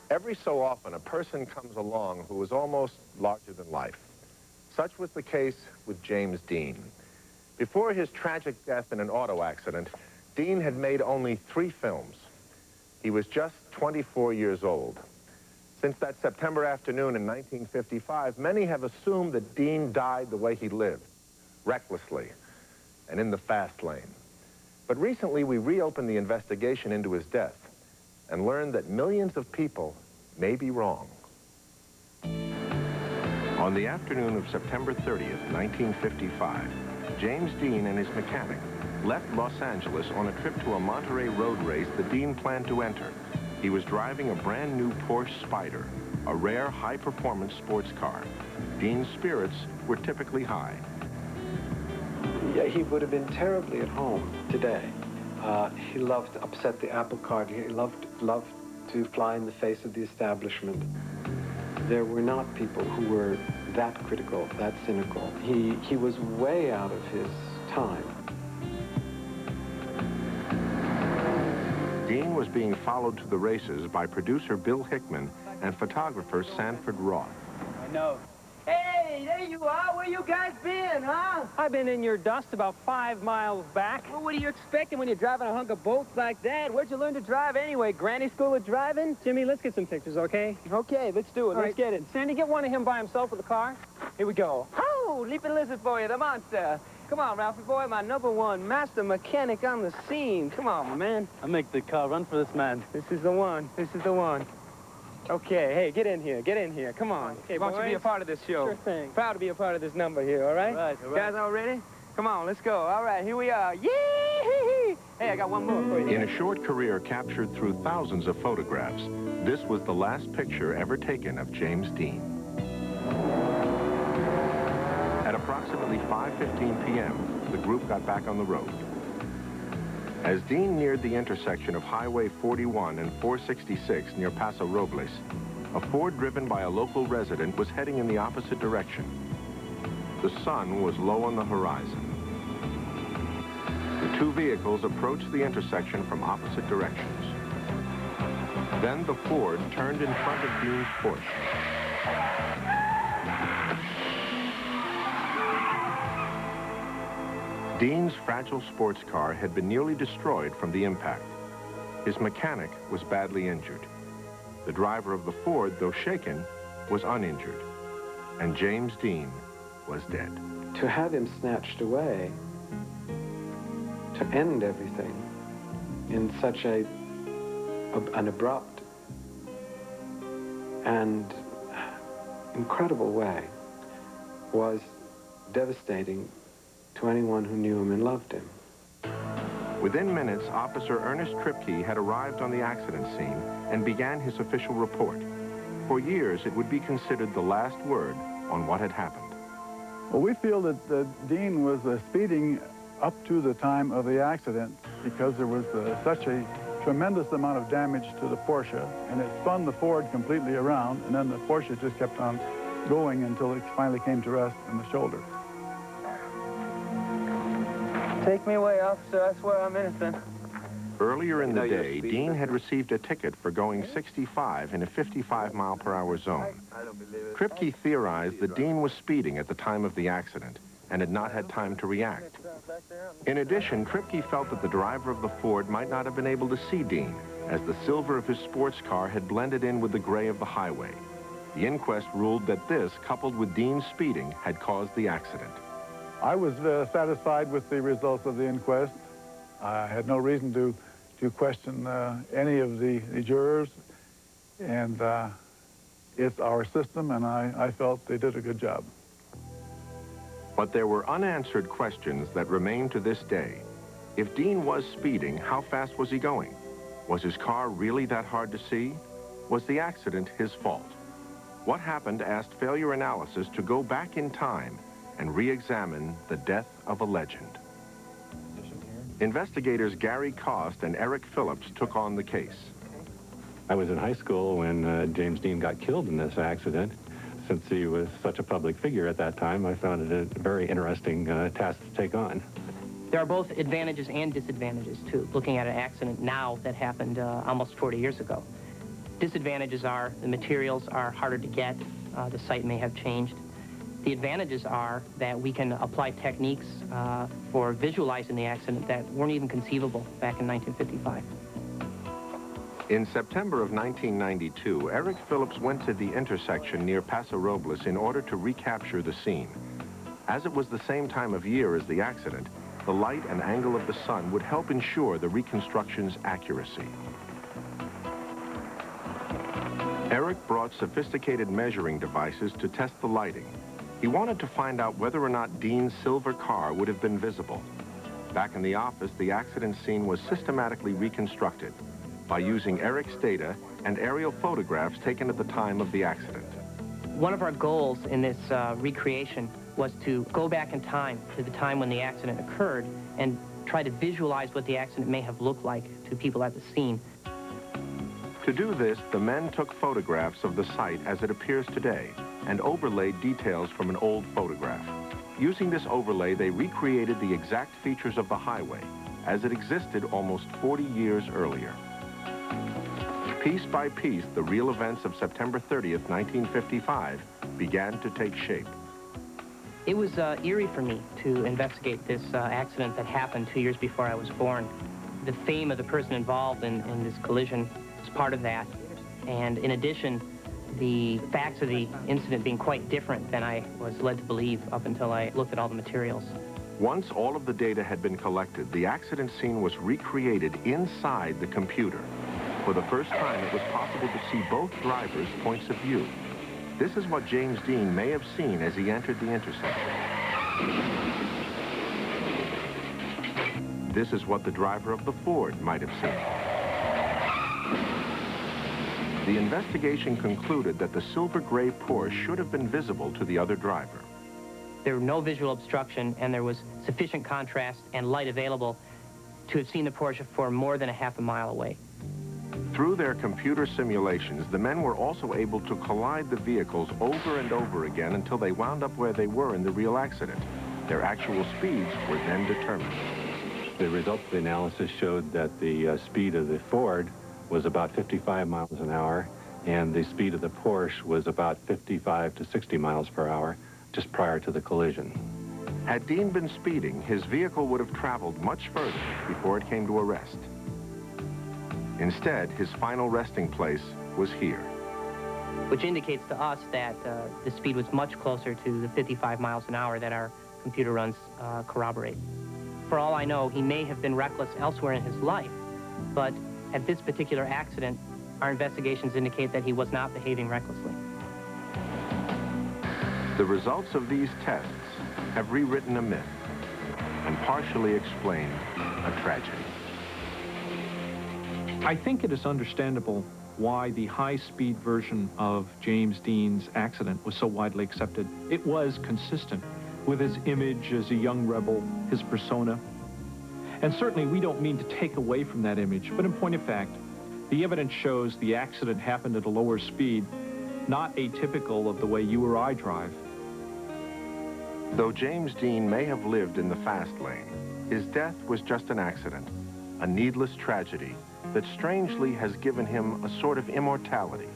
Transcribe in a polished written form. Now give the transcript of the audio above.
Every so often, a person comes along who is almost larger than life. Such was the case with James Dean. Before his tragic death in an auto accident, Dean had made only 3 films. He was just 24 years old. Since that September afternoon in 1955, many have assumed that Dean died the way he lived, recklessly, and in the fast lane. But recently, we reopened the investigation into his death and learned that millions of people may be wrong. On the afternoon of September 30th, 1955, James Dean and his mechanic left Los Angeles on a trip to a Monterey road race that Dean planned to enter. He was driving a brand new Porsche Spyder, a rare high-performance sports car. Dean's spirits were typically high. Yeah, he would have been terribly at home today. He loved to upset the apple cart. He loved to fly in the face of the establishment. There were not people who were that critical, that cynical. He was way out of his time. Dean was being followed to the races by producer Bill Hickman and photographer Sanford Roth. I know. Hey, there you are. Where you guys been, huh? I've been in your dust about 5 miles back. Well, what are you expecting when you're driving a hunk of bolts like that? Where'd you learn to drive anyway? Granny school of driving? Jimmy, let's get some pictures, okay? Okay, let's do it. All Let's right. get it. Sandy, get one of him by himself with the car. Here we go. Oh, leaping lizard for you, the monster. Come on, Ralphie boy, my #1 master mechanic on the scene. Come on, my man. I'll make the car run for this man. This is the one. This is the one. Okay, hey, get in here. Get in here. Come on. Okay, Why don't you be a boys? part of this show? Sure thing. Proud to be a part of this number here, all right? All right, all right. Guys all ready? Come on, let's go. All right, here we are. Yee! Hey, I got one more for you. In a short career captured through thousands of photographs, this was the last picture ever taken of James Dean. At approximately 5:15 p.m., the group got back on the road. As Dean neared the intersection of Highway 41 and 466 near Paso Robles, a Ford driven by a local resident was heading in the opposite direction. The sun was low on the horizon. The 2 vehicles approached the intersection from opposite directions. Then the Ford turned in front of Dean's Porsche. Dean's fragile sports car had been nearly destroyed from the impact. His mechanic was badly injured. The driver of the Ford, though shaken, was uninjured. And James Dean was dead. To have him snatched away, to end everything in such an abrupt and incredible way was devastating to anyone who knew him and loved him. Within minutes, Officer Ernest Kripke had arrived on the accident scene and began his official report. For years, it would be considered the last word on what had happened. Well, we feel that Dean was speeding up to the time of the accident because there was such a tremendous amount of damage to the Porsche, and it spun the Ford completely around, and then the Porsche just kept on going until it finally came to rest in the shoulder. Take me away, officer. I swear I'm innocent. Earlier in the day, Dean had received a ticket for going 65 in a 55-mile-per-hour zone. Kripke theorized that Dean was speeding at the time of the accident and had not had time to react. In addition, Kripke felt that the driver of the Ford might not have been able to see Dean, as the silver of his sports car had blended in with the gray of the highway. The inquest ruled that this, coupled with Dean's speeding, had caused the accident. I was satisfied with the results of the inquest. I had no reason to question any of the jurors, and it's our system, and I felt they did a good job. But there were unanswered questions that remain to this day. If Dean was speeding, how fast was he going? Was his car really that hard to see? Was the accident his fault? What Happened asked failure analysis to go back in time and re-examine the death of a legend. Investigators Gary Cost and Eric Phillips took on the case. I was in high school when James Dean got killed in this accident. Since he was such a public figure at that time, I found it a very interesting task to take on. There are both advantages and disadvantages to looking at an accident now that happened almost 40 years ago. Disadvantages are the materials are harder to get. The site may have changed. The advantages are that we can apply techniques for visualizing the accident that weren't even conceivable back in 1955. In September of 1992, Eric Phillips went to the intersection near Paso Robles in order to recapture the scene. As it was the same time of year as the accident, the light and angle of the sun would help ensure the reconstruction's accuracy. Eric brought sophisticated measuring devices to test the lighting. He wanted to find out whether or not Dean's silver car would have been visible. Back in the office, the accident scene was systematically reconstructed by using Eric's data and aerial photographs taken at the time of the accident. One of our goals in this recreation was to go back in time to the time when the accident occurred and try to visualize what the accident may have looked like to people at the scene. To do this, the men took photographs of the site as it appears today and overlaid details from an old photograph. Using this overlay, they recreated the exact features of the highway as it existed almost 40 years earlier. Piece by piece, the real events of September 30th, 1955 began to take shape. It was eerie for me to investigate this accident that happened 2 years before I was born. The fame of the person involved in this collision was part of that. And in addition, the facts of the incident being quite different than I was led to believe up until I looked at all the materials. Once all of the data had been collected, the accident scene was recreated inside the computer. For the first time, it was possible to see both drivers' points of view. This is what James Dean may have seen as he entered the intersection. This is what the driver of the Ford might have seen. The investigation concluded that the silver gray Porsche should have been visible to the other driver. There was no visual obstruction, and there was sufficient contrast and light available to have seen the Porsche for more than a half a mile away. Through their computer simulations, the men were also able to collide the vehicles over and over again until they wound up where they were in the real accident. Their actual speeds were then determined. The results of the analysis showed that the speed of the Ford was about 55 miles an hour, and the speed of the Porsche was about 55 to 60 miles per hour, just prior to the collision. Had Dean been speeding, his vehicle would have traveled much further before it came to a rest. Instead, his final resting place was here. Which indicates to us that the speed was much closer to the 55 miles an hour that our computer runs corroborate. For all I know, he may have been reckless elsewhere in his life, but at this particular accident, our investigations indicate that he was not behaving recklessly. The results of these tests have rewritten a myth and partially explained a tragedy. I think it is understandable why the high-speed version of James Dean's accident was so widely accepted. It was consistent with his image as a young rebel, his persona. And certainly we don't mean to take away from that image, but in point of fact, the evidence shows the accident happened at a lower speed, not atypical of the way you or I drive. Though James Dean may have lived in the fast lane, his death was just an accident, a needless tragedy that strangely has given him a sort of immortality.